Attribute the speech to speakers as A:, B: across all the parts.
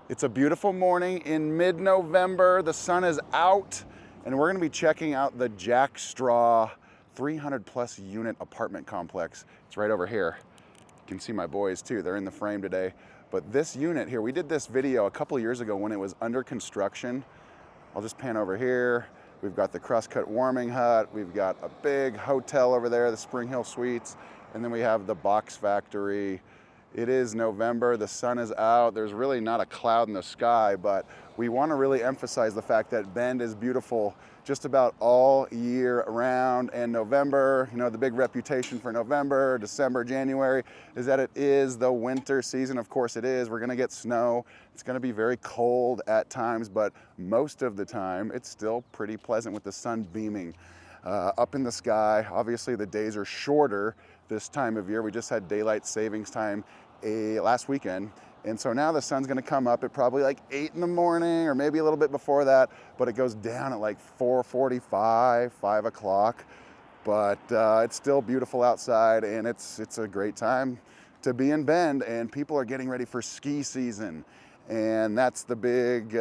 A: It's a beautiful morning in mid-November. The sun is out, and we're gonna be checking out the JackStraw 300 plus unit apartment complex. It's right over here. You can see my boys too, they're in the frame today. But this unit here, we did this video a couple years ago when it was under construction. I'll just pan over here. We've got the cross-cut warming hut. We've got a big hotel over there, the Spring Hill Suites. And then we have the box factory. It is November, the sun is out. There's really not a cloud in the sky, but we want to really emphasize the fact that Bend is beautiful just about all year round. And November, you know, the big reputation for November, December, January is that it is the winter season. Of course it is. We're going to get snow. It's going to be very cold at times, but most of the time it's still pretty pleasant with the sun beaming up in the sky. Obviously the days are shorter this time of year. We just had daylight savings time last weekend. And so now the sun's gonna come up at probably like 8 in the morning or maybe a little bit before that, but it goes down at like 4:45, 5 o'clock. But it's still beautiful outside, and it's a great time to be in Bend, and people are getting ready for ski season. And that's the big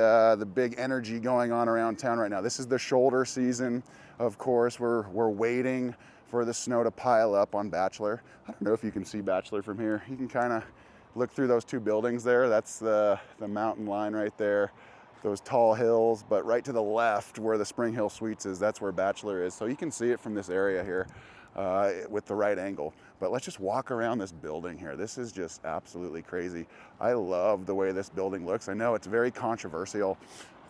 A: energy going on around town right now. This is the shoulder season, of course. We're waiting for the snow to pile up on Bachelor. I don't know if you can see Bachelor from here. You can kind of look through those two buildings there. That's the mountain line right there, those tall hills. But right to the left where the Spring Hill Suites is, that's where Bachelor is. So you can see it from this area here with the right angle. But let's just walk around this building here. This is just absolutely crazy. I love the way this building looks. I know it's very controversial.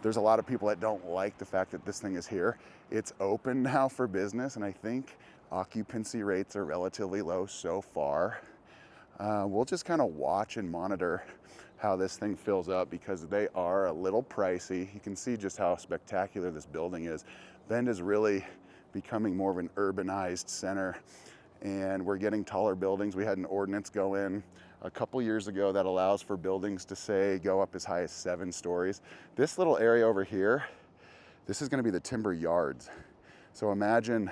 A: There's a lot of people that don't like the fact that this thing is here. It's open now for business, and I think occupancy rates are relatively low so far. We'll just kind of watch and monitor how this thing fills up because they are a little pricey. You can see just how spectacular this building is. Bend is really becoming more of an urbanized center, and we're getting taller buildings. We had an ordinance go in a couple years ago that allows for buildings to say go up as high as 7 stories. This little area over here, this is going to be the timber yards. So imagine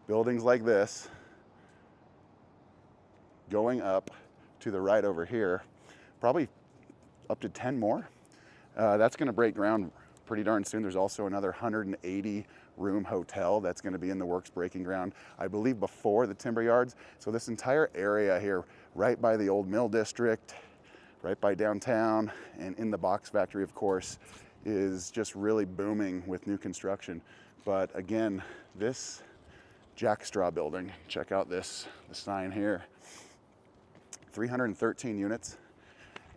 A: buildings like this going up to the right over here, probably up to 10 more. That's going to break ground pretty darn soon. There's also another 180 room hotel that's going to be in the works breaking ground, I believe, before the timber yards. So this entire area here, right by the old mill district, right by downtown, and in the box factory, of course, is just really booming with new construction. But again, this JackStraw building, check out the sign here. 313 units,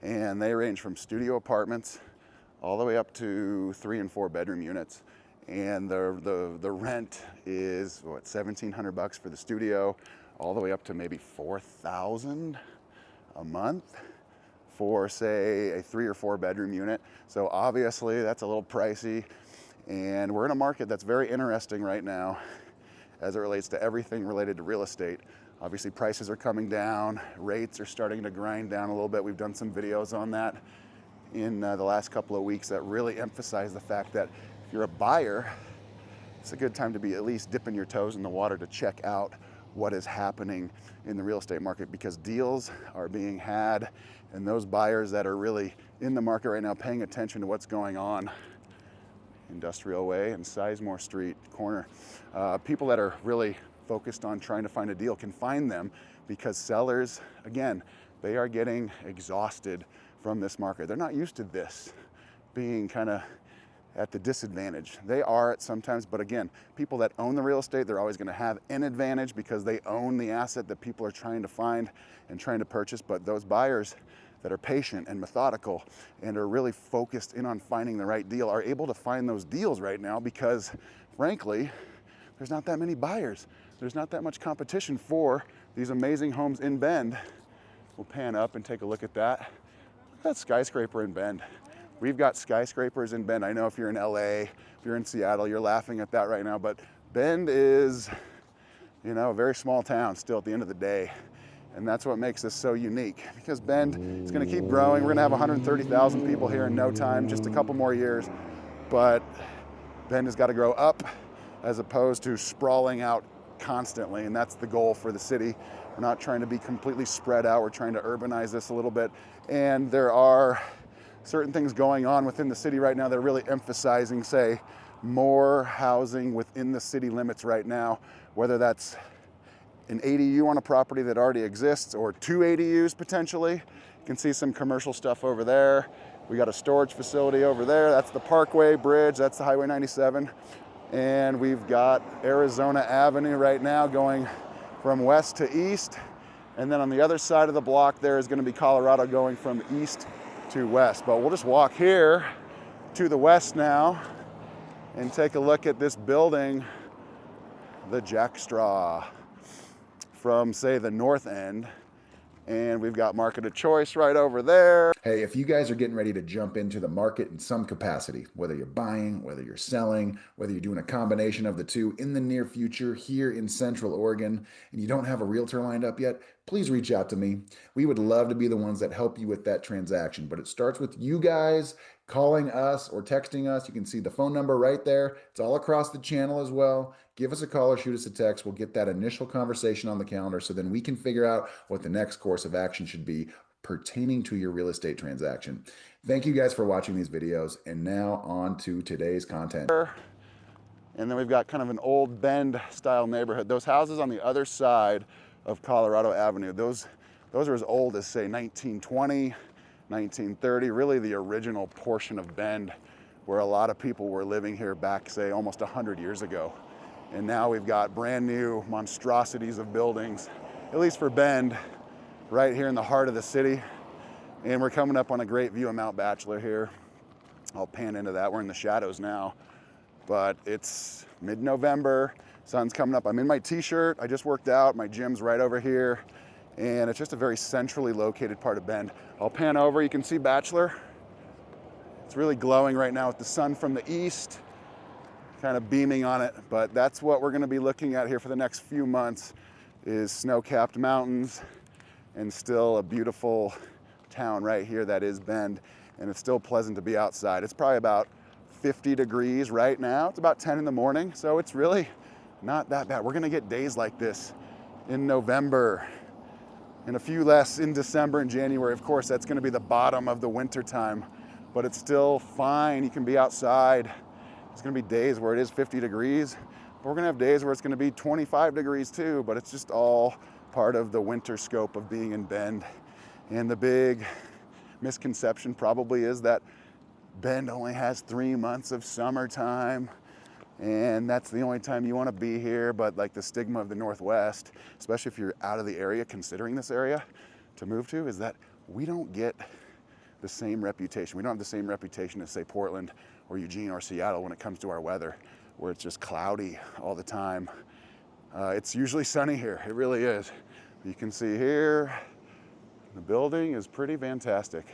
A: and they range from studio apartments all the way up to 3 and 4 bedroom units. And the rent is what, $1,700 for the studio, all the way up to maybe $4,000 a month for, say, a 3 or 4 bedroom unit. So obviously that's a little pricey, and we're in a market that's very interesting right now as it relates to everything related to real estate. Obviously prices are coming down, rates are starting to grind down a little bit. We've done some videos on that in the last couple of weeks that really emphasize the fact that if you're a buyer, it's a good time to be at least dipping your toes in the water to check out what is happening in the real estate market, because deals are being had, and those buyers that are really in the market right now paying attention to what's going on, Industrial Way and Sizemore Street corner, people that are really focused on trying to find a deal can find them, because sellers, again, they are getting exhausted from this market. They're not used to this being kind of at the disadvantage. They are at sometimes, but again, people that own the real estate, they're always going to have an advantage because they own the asset that people are trying to find and trying to purchase. But those buyers that are patient and methodical and are really focused in on finding the right deal are able to find those deals right now because, frankly, there's not that many buyers. There's not that much competition for these amazing homes in Bend. We'll pan up and take a look at that. Look at that skyscraper in Bend. We've got skyscrapers in Bend. I know if you're in LA, if you're in Seattle, you're laughing at that right now, but Bend is, you know, a very small town still at the end of the day. And that's what makes this so unique, because Bend is going to keep growing. We're going to have 130,000 people here in no time, just a couple more years. But Bend has got to grow up as opposed to sprawling out constantly, and that's the goal for the city. We're not trying to be completely spread out. We're trying to urbanize this a little bit. And there are certain things going on within the city right now that are really emphasizing, say, more housing within the city limits right now, whether that's an ADU on a property that already exists or 2 ADUs potentially. You can see some commercial stuff over there. We got a storage facility over there. That's the Parkway Bridge, that's the Highway 97. And we've got Arizona Avenue right now going from west to east. And then on the other side of the block there is going to be Colorado going from east to west. But we'll just walk here to the west now and take a look at this building, the JackStraw, from, say, the north end. And we've got market of choice right over there.
B: Hey, if you guys are getting ready to jump into the market in some capacity, whether you're buying, whether you're selling, whether you're doing a combination of the two in the near future here in Central Oregon, and you don't have a realtor lined up yet, please reach out to me. We would love to be the ones that help you with that transaction, but it starts with you guys calling us or texting us. You can see the phone number right there. It's all across the channel as well. Give us a call or shoot us a text. We'll get that initial conversation on the calendar so then we can figure out what the next course of action should be pertaining to your real estate transaction. Thank you guys for watching these videos, and now on to today's content.
A: And then we've got kind of an old Bend style neighborhood. Those houses on the other side of Colorado Avenue, those are as old as, say, 1920, 1930, really the original portion of Bend where a lot of people were living here back, say, almost 100 years ago. And now we've got brand new monstrosities of buildings, at least for Bend, right here in the heart of the city. And we're coming up on a great view of Mount Bachelor here. I'll pan into that. We're in the shadows now, but it's mid-November, sun's coming up. I'm in my t-shirt, I just worked out, my gym's right over here, and it's just a very centrally located part of Bend. I'll pan over, you can see Bachelor. It's really glowing right now with the sun from the east, kind of beaming on it, but that's what we're gonna be looking at here for the next few months, is snow-capped mountains and still a beautiful town right here that is Bend, and it's still pleasant to be outside. It's probably about 50 degrees right now. It's about 10 in the morning, so it's really not that bad. We're gonna get days like this in November and a few less in December and January. Of course, that's gonna be the bottom of the winter time, but it's still fine. You can be outside. It's gonna be days where it is 50 degrees, but we're gonna have days where it's gonna be 25 degrees too, but it's just all part of the winter scope of being in Bend. And the big misconception probably is that Bend only has 3 months of summertime, and that's the only time you want to be here. But like the stigma of the Northwest, especially if you're out of the area considering this area to move to, is that we don't get the same reputation. We don't have the same reputation as, say, Portland or Eugene or Seattle when it comes to our weather, where it's just cloudy all the time. It's usually sunny here, it really is. You can see here, the building is pretty fantastic,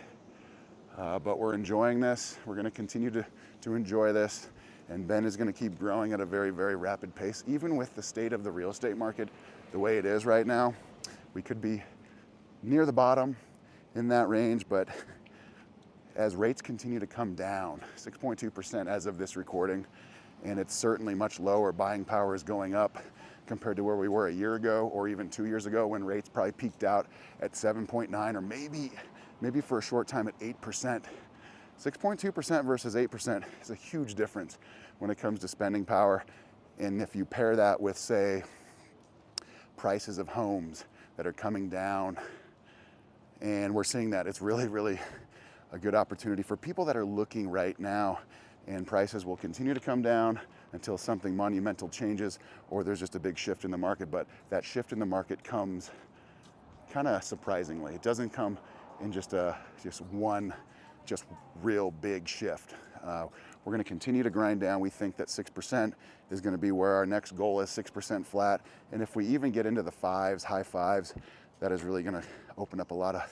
A: but we're enjoying this. We're gonna continue to enjoy this, and Bend is gonna keep growing at a very, very rapid pace. Even with the state of the real estate market the way it is right now, we could be near the bottom in that range, but as rates continue to come down, 6.2% as of this recording, and it's certainly much lower. Buying power is going up compared to where we were a year ago or even 2 years ago, when rates probably peaked out at 7.9 or maybe for a short time at 8%. 6.2% versus 8% is a huge difference when it comes to spending power. And if you pair that with, say, prices of homes that are coming down, and we're seeing that, it's really, really a good opportunity for people that are looking right now. And prices will continue to come down until something monumental changes or there's just a big shift in the market. But that shift in the market comes kind of surprisingly. It doesn't come in just one real big shift. We're going to continue to grind down. We think that 6% is going to be where our next goal is, 6% flat. And if we even get into the fives, high fives, that is really going to open up a lot of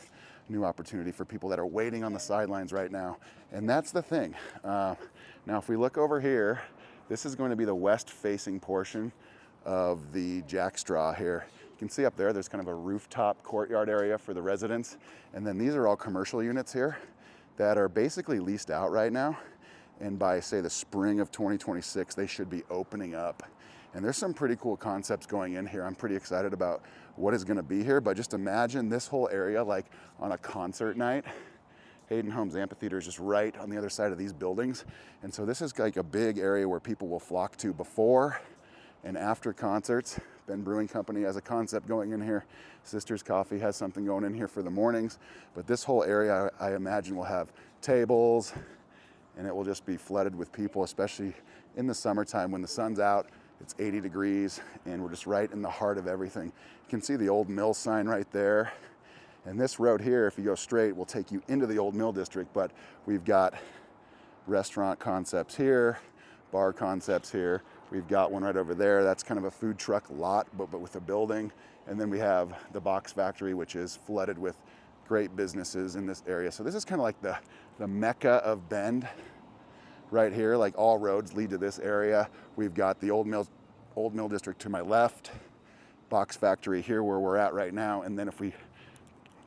A: new opportunity for people that are waiting on the sidelines right now. And that's the thing. Now, if we look over here, this is going to be the west-facing portion of the JackStraw here. You can see up there, there's kind of a rooftop courtyard area for the residents. And then these are all commercial units here that are basically leased out right now. And by, say, the spring of 2026, they should be opening up. And there's some pretty cool concepts going in here. I'm pretty excited about what is going to be here. But just imagine this whole area like on a concert night. Hayden Homes Amphitheater is just right on the other side of these buildings. And so this is like a big area where people will flock to before and after concerts. Ben Brewing Company has a concept going in here. Sisters Coffee has something going in here for the mornings. But this whole area, I imagine, will have tables, and it will just be flooded with people, especially in the summertime when the sun's out. It's 80 degrees, and we're just right in the heart of everything. You can see the old mill sign right there. And this road here, if you go straight, will take you into the old mill district, but we've got restaurant concepts here, bar concepts here. We've got one right over there. That's kind of a food truck lot, but with a building. And then we have the box factory, which is flooded with great businesses in this area. So this is kind of like the mecca of Bend right here. Like all roads lead to this area. We've got the old mill district to my left, box factory here where we're at right now. And then if we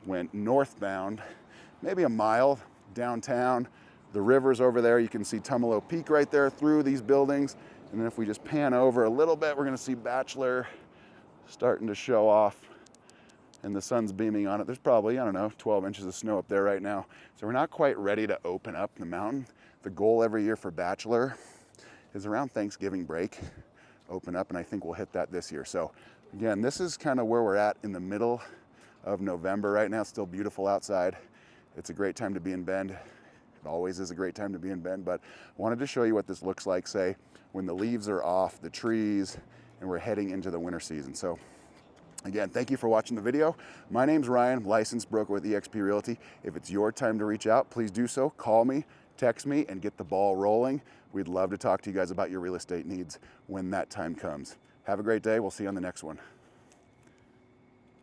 A: went northbound, maybe a mile downtown, the river's over there. You can see Tumalo Peak right there through these buildings. And then if we just pan over a little bit, we're gonna see Bachelor starting to show off, and the sun's beaming on it. There's probably, I don't know, 12 inches of snow up there right now. So we're not quite ready to open up the mountain. The goal every year for Bachelor is around Thanksgiving break, open up, and I think we'll hit that this year. So again, this is kind of where we're at in the middle of November right now. It's still beautiful outside. It's a great time to be in Bend. It always is a great time to be in Bend, but I wanted to show you what this looks like, say, when the leaves are off the trees and we're heading into the winter season. So again, thank you for watching the video. My name's Ryan, licensed broker with eXp Realty. If it's your time to reach out, please do so. Call me, text me, and get the ball rolling. We'd love to talk to you guys about your real estate needs when that time comes. Have a great day. We'll see you on the next one.